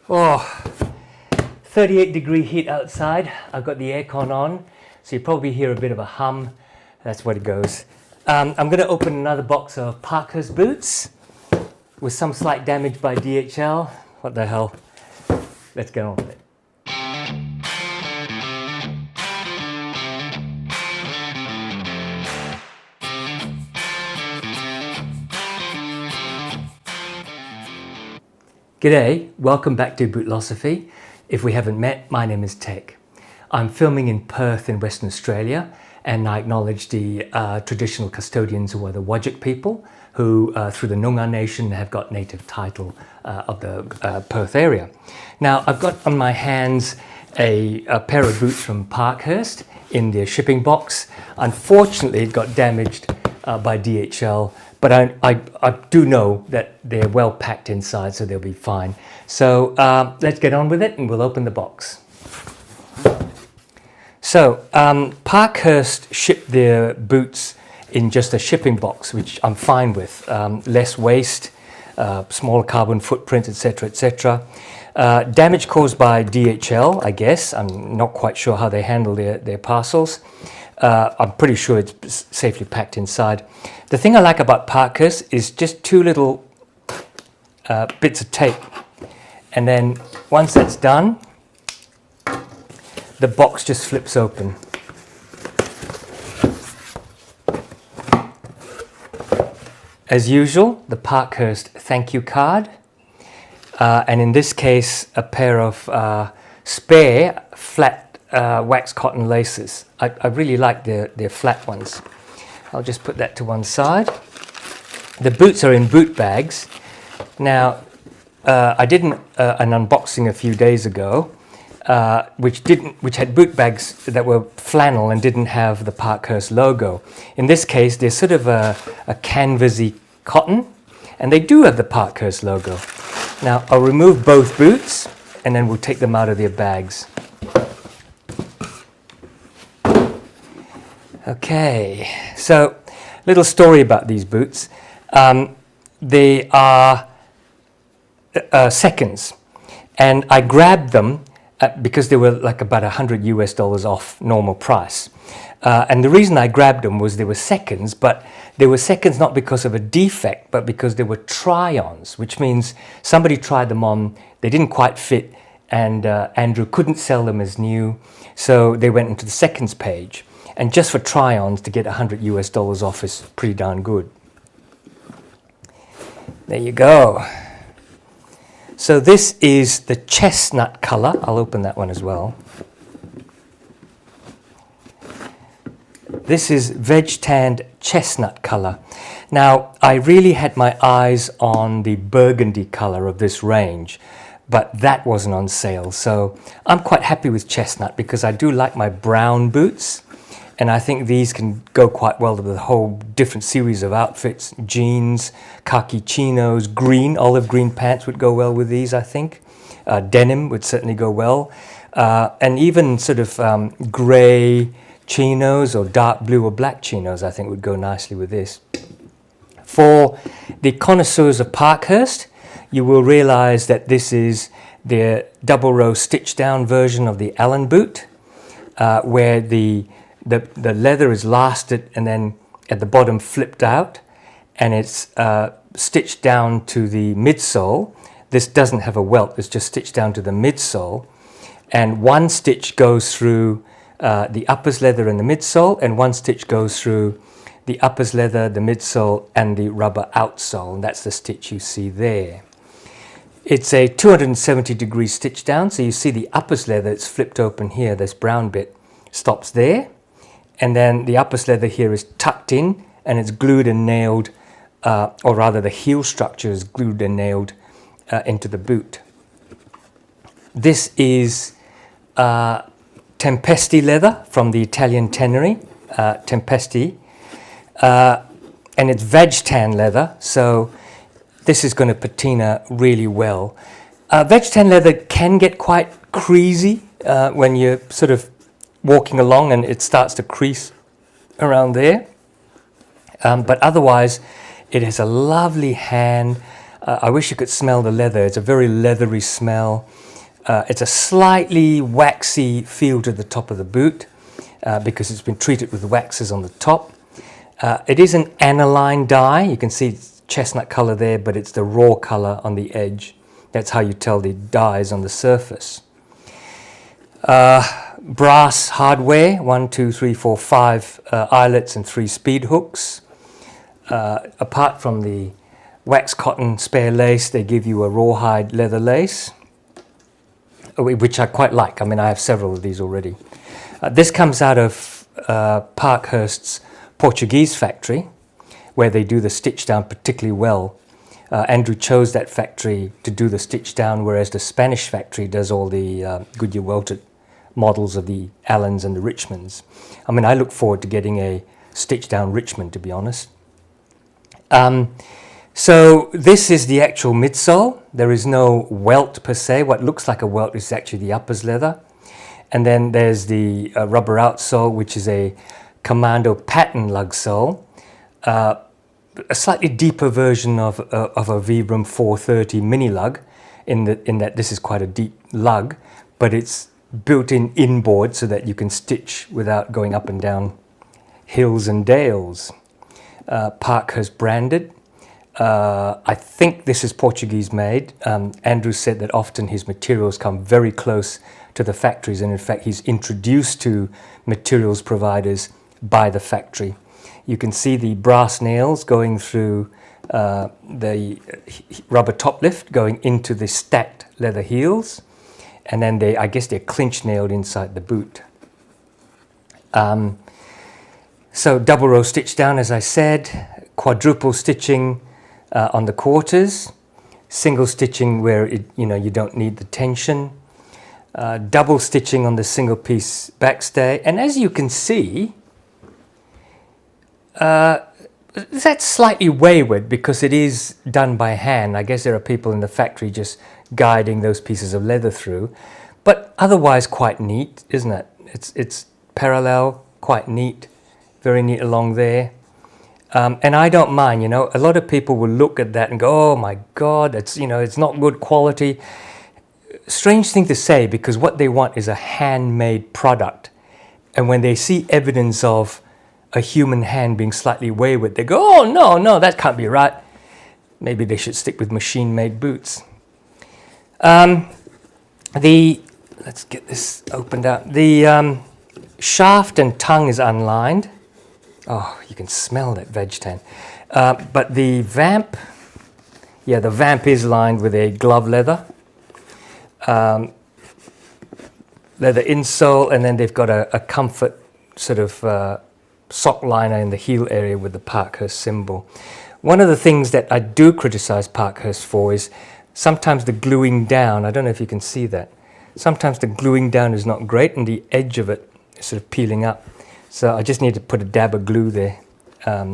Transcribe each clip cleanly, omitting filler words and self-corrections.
Oh, 38-degree heat outside. I've got the aircon on, so you probably hear a bit of a hum. That's what it goes. I'm going to open another box of Parkhurst boots with some slight damage by DHL. What the hell? Let's get on with it. G'day, welcome back to Bootlosophy. If we haven't met, my name is Tech. I'm filming in Perth in Western Australia, and I acknowledge the traditional custodians who are the Whadjuk people who through the Noongar Nation have got native title of the Perth area. Now I've got on my hands a pair of boots from Parkhurst in their shipping box. Unfortunately it got damaged by DHL, but I do know that they're well packed inside, so they'll be fine. So let's get on with it and we'll open the box. So Parkhurst shipped their boots in just a shipping box, which I'm fine with. Less waste, smaller carbon footprint, etc., etc. Damage caused by DHL, I guess. I'm not quite sure how they handle their parcels. I'm pretty sure it's safely packed inside. The thing I like about Parkhurst is just two little bits of tape. And then once that's done, the box just flips open. As usual, the Parkhurst thank you card. And in this case, a pair of spare flat wax cotton laces. I really like their flat ones. I'll just put that to one side. The boots are in boot bags. Now, I did an unboxing a few days ago, which had boot bags that were flannel and didn't have the Parkhurst logo. In this case, they're sort of a canvasy cotton, and they do have the Parkhurst logo. Now, I'll remove both boots, and then we'll take them out of their bags. Okay, so little story about these boots. They are seconds, and I grabbed them because they were like about $100 off normal price. And the reason I grabbed them was they were seconds, but they were seconds not because of a defect, but because they were try-ons, which means somebody tried them on, they didn't quite fit, and Andrew couldn't sell them as new, so they went into the seconds page. And just for try-ons, to get $100 off is pretty darn good. There you go. So this is the chestnut color. I'll open that one as well. This is veg-tanned chestnut color. Now, I really had my eyes on the burgundy color of this range, but that wasn't on sale. So I'm quite happy with chestnut because I do like my brown boots. And I think these can go quite well with a whole different series of outfits. Jeans, khaki chinos, olive green pants would go well with these, I think. Denim would certainly go well. And even sort of grey chinos or dark blue or black chinos, I think would go nicely with this. For the connoisseurs of Parkhurst, you will realize that this is their double row stitch down version of the Allen Boot, where the leather is lasted and then at the bottom flipped out, and it's stitched down to the midsole. This doesn't have a welt, it's just stitched down to the midsole, and one stitch goes through the uppers leather and the midsole, and one stitch goes through the uppers leather, the midsole, and the rubber outsole, and that's the stitch you see there. It's a 270-degree stitch down, so you see the uppers leather, it's flipped open here, this brown bit stops there. And then the uppers leather here is tucked in and it's glued and nailed, or rather the heel structure is glued and nailed into the boot. This is Tempesti leather from the Italian tannery, Tempesti. And it's veg tan leather, so this is going to patina really well. Veg tan leather can get quite creasy when you're sort of walking along and it starts to crease around there, but otherwise it has a lovely hand. I wish you could smell the leather. It's a very leathery smell. It's a slightly waxy feel to the top of the boot because it's been treated with waxes on the top. It is an aniline dye. You can see it's chestnut color there, but it's the raw color on the edge. That's how you tell the dye is on the surface. Brass hardware, 1, 2, 3, 4, 5 eyelets and 3 speed hooks. Apart from the wax cotton spare lace, they give you a rawhide leather lace, which I quite like. I mean, I have several of these already. This comes out of Parkhurst's Portuguese factory, where they do the Stitchdown particularly well. Andrew chose that factory to do the Stitchdown, whereas the Spanish factory does all the Goodyear welted models of the Allens and the Richmonds. I mean, I look forward to getting a Stitchdown Richmond, to be honest. So this is the actual midsole. There is no welt per se. What looks like a welt is actually the uppers leather. And then there's the rubber outsole, which is a Commando pattern lug sole. A slightly deeper version of a Vibram 430 mini lug, in that this is quite a deep lug, but it's built-in inboard so that you can stitch without going up and down hills and dales. Parkhurst branded. I think this is Portuguese made. Andrew said that often his materials come very close to the factories, and in fact he's introduced to materials providers by the factory. You can see the brass nails going through the rubber top lift going into the stacked leather heels, and then I guess they're clinch nailed inside the boot. So double row stitch down, as I said, quadruple stitching on the quarters, single stitching where you don't need the tension, double stitching on the single piece backstay, and as you can see, that's slightly wayward because it is done by hand. I guess there are people in the factory just guiding those pieces of leather through, but otherwise quite neat, isn't it? It's parallel, quite neat, very neat along there. And I don't mind, a lot of people will look at that and go, oh my God, it's not good quality. Strange thing to say, because what they want is a handmade product. And when they see evidence of a human hand being slightly wayward, they go, oh no, that can't be right. Maybe they should stick with machine-made boots. Let's get this opened up. The shaft and tongue is unlined. Oh, you can smell that veg tan. But the vamp, the vamp is lined with a glove leather. Leather insole, and then they've got a comfort sort of sock liner in the heel area with the Parkhurst symbol. One of the things that I do criticize Parkhurst for is sometimes the gluing down. I don't know if you can see that. Sometimes the gluing down is not great and the edge of it is sort of peeling up. So I just need to put a dab of glue there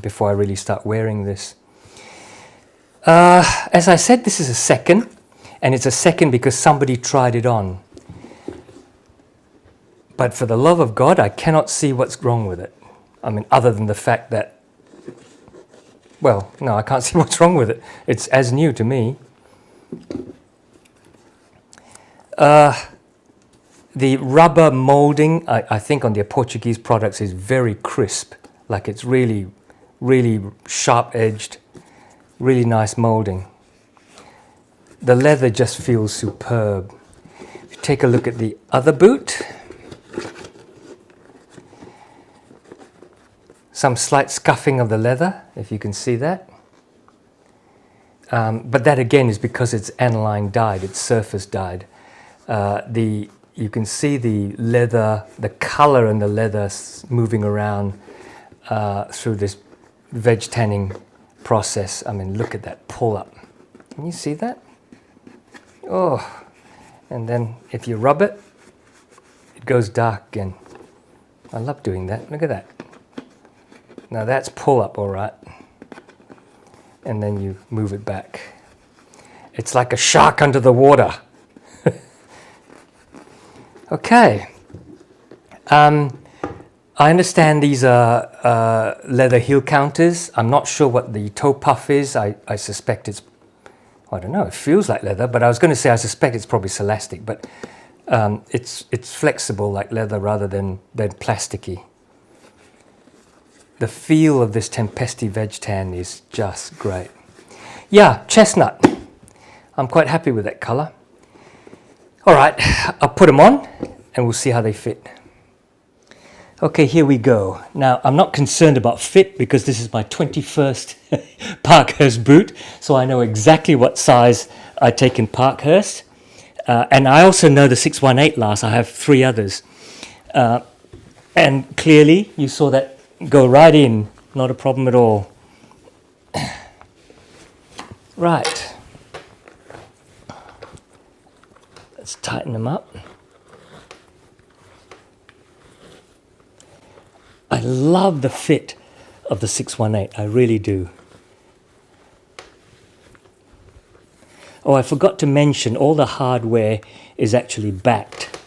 before I really start wearing this. As I said, this is a second, and it's a second because somebody tried it on. But for the love of God, I cannot see what's wrong with it. I mean, other than the fact that, well, no, I can't see what's wrong with it. It's as new to me. The rubber molding, I think on the Portuguese products is very crisp. Like it's really, really sharp-edged, really nice molding. The leather just feels superb. If you take a look at the other boot, some slight scuffing of the leather, if you can see that. But that again is because it's aniline dyed, it's surface dyed. You can see the leather, the color in the leather moving around through this veg tanning process. I mean, look at that pull up. Can you see that? Oh, and then if you rub it, it goes dark again. I love doing that. Look at that. Now that's pull up, all right. And then you move it back. It's like a shark under the water. Okay. I understand these are leather heel counters. I'm not sure what the toe puff is. I suspect it's I don't know, it feels like leather, but I was going to say I suspect it's probably celastic, but it's flexible like leather rather than plasticky. The feel of this Tempesti veg tan is just great. Yeah, chestnut. I'm quite happy with that colour. All right, I'll put them on and we'll see how they fit. Okay, here we go. Now, I'm not concerned about fit because this is my 21st Parkhurst boot, so I know exactly what size I take in Parkhurst. And I also know the 618 lasts. I have 3 others. And clearly, you saw that go right in. Not a problem at all. Right. Let's tighten them up. I love the fit of the 618, I really do. Oh, I forgot to mention all the hardware is actually backed,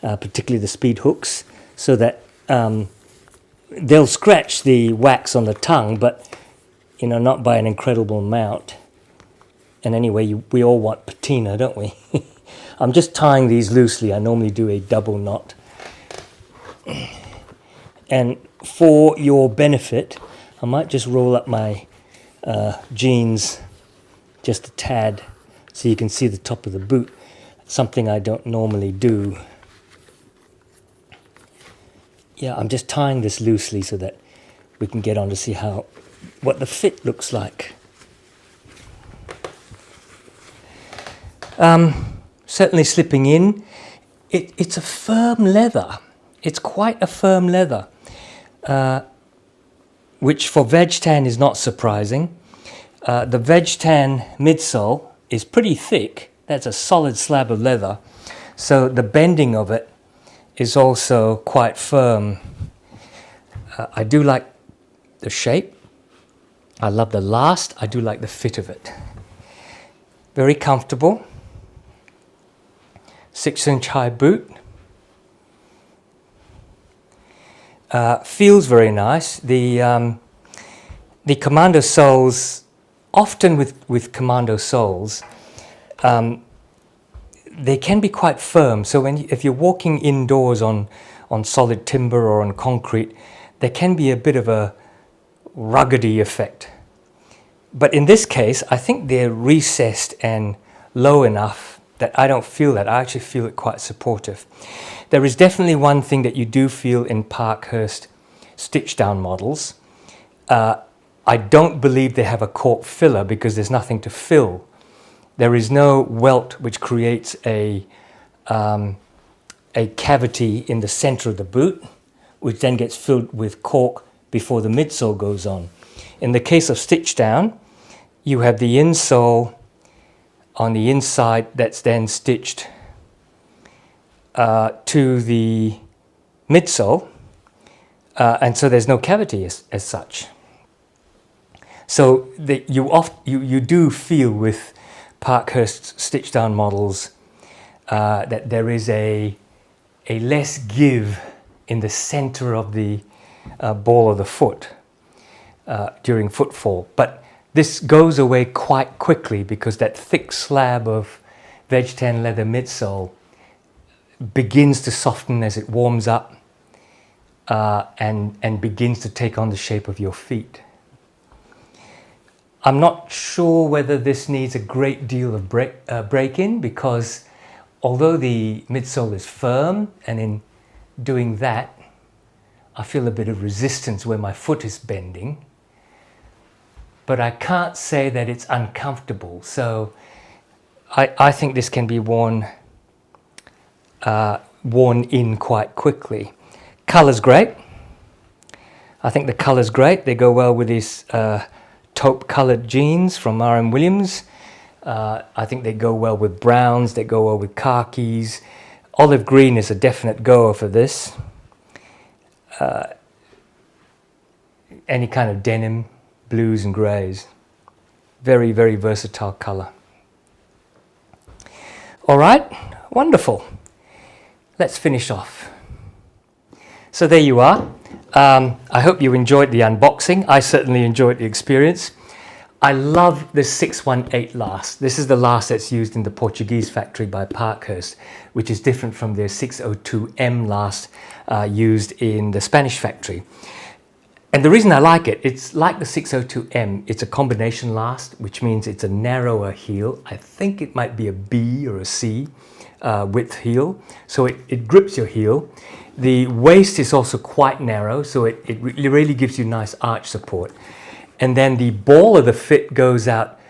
particularly the speed hooks, so that they'll scratch the wax on the tongue, but you know, not by an incredible amount. And anyway, we all want patina, don't we? I'm just tying these loosely. I normally do a double knot. And for your benefit, I might just roll up my jeans just a tad so you can see the top of the boot, something I don't normally do. Yeah, I'm just tying this loosely so that we can get on to see what the fit looks like. Certainly slipping in. It's a firm leather. It's quite a firm leather, which for veg tan is not surprising. The veg tan midsole is pretty thick. That's a solid slab of leather. So the bending of it is also quite firm. I do like the shape. I love the last. I do like the fit of it. Very comfortable. 6-inch high boot. Feels very nice. The Commando soles, often with Commando soles, they can be quite firm. So if you're walking indoors on solid timber or on concrete, there can be a bit of a ruggedy effect. But in this case, I think they're recessed and low enough that I don't feel that. I actually feel it quite supportive. There is definitely one thing that you do feel in Parkhurst Stitchdown models. I don't believe they have a cork filler because there's nothing to fill. There is no welt which creates a cavity in the center of the boot, which then gets filled with cork before the midsole goes on. In the case of Stitchdown, you have the insole on the inside that's then stitched to the midsole, and so there's no cavity as such. So you do feel with Parkhurst Stitchdown models that there is a less give in the center of the ball of the foot during footfall. But this goes away quite quickly because that thick slab of veg tan leather midsole begins to soften as it warms up and begins to take on the shape of your feet. I'm not sure whether this needs a great deal of break-in because although the midsole is firm, and in doing that, I feel a bit of resistance where my foot is bending, but I can't say that it's uncomfortable. So I think this can be worn in quite quickly. Color's great. I think the color's great. They go well with these taupe colored jeans from R.M. Williams. I think they go well with browns. They go well with khakis. Olive green is a definite goer for this. Any kind of denim, blues and greys. Very, very versatile color. All right, wonderful. Let's finish off. So there you are. I hope you enjoyed the unboxing. I certainly enjoyed the experience. I love the 618 last. This is the last that's used in the Portuguese factory by Parkhurst, which is different from the 602M last used in the Spanish factory. And the reason I like it, it's like the 602M. It's a combination last, which means it's a narrower heel. I think it might be a B or a C width heel. So it grips your heel. The waist is also quite narrow, so it really gives you nice arch support. And then the ball of the fit goes out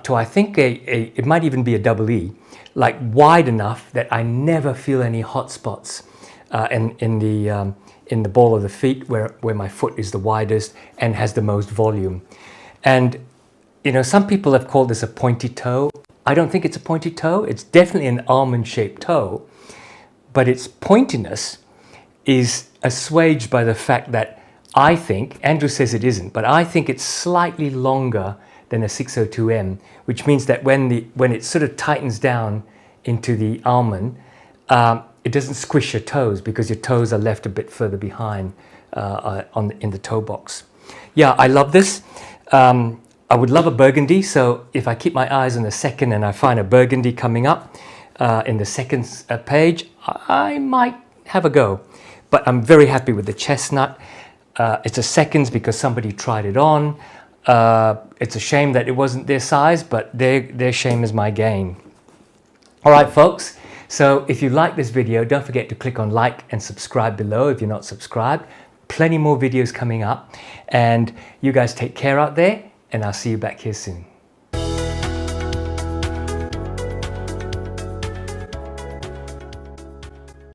to, I think, it might even be a double E, like wide enough that I never feel any hot spots in the ball of the feet where my foot is the widest and has the most volume. And, you know, some people have called this a pointy toe. I don't think it's a pointy toe. It's definitely an almond-shaped toe, but its pointiness is assuaged by the fact that I think, Andrew says it isn't, but I think it's slightly longer than a 602M, which means that when it sort of tightens down into the almond, it doesn't squish your toes because your toes are left a bit further behind in the toe box. Yeah, I love this. I would love a burgundy, so if I keep my eyes on the second and I find a burgundy coming up in the second page, I might have a go. But I'm very happy with the chestnut. It's a seconds because somebody tried it on. It's a shame that it wasn't their size, but their shame is my gain. All right, folks. So if you like this video, don't forget to click on like and subscribe below if you're not subscribed. Plenty more videos coming up. And you guys take care out there, and I'll see you back here soon.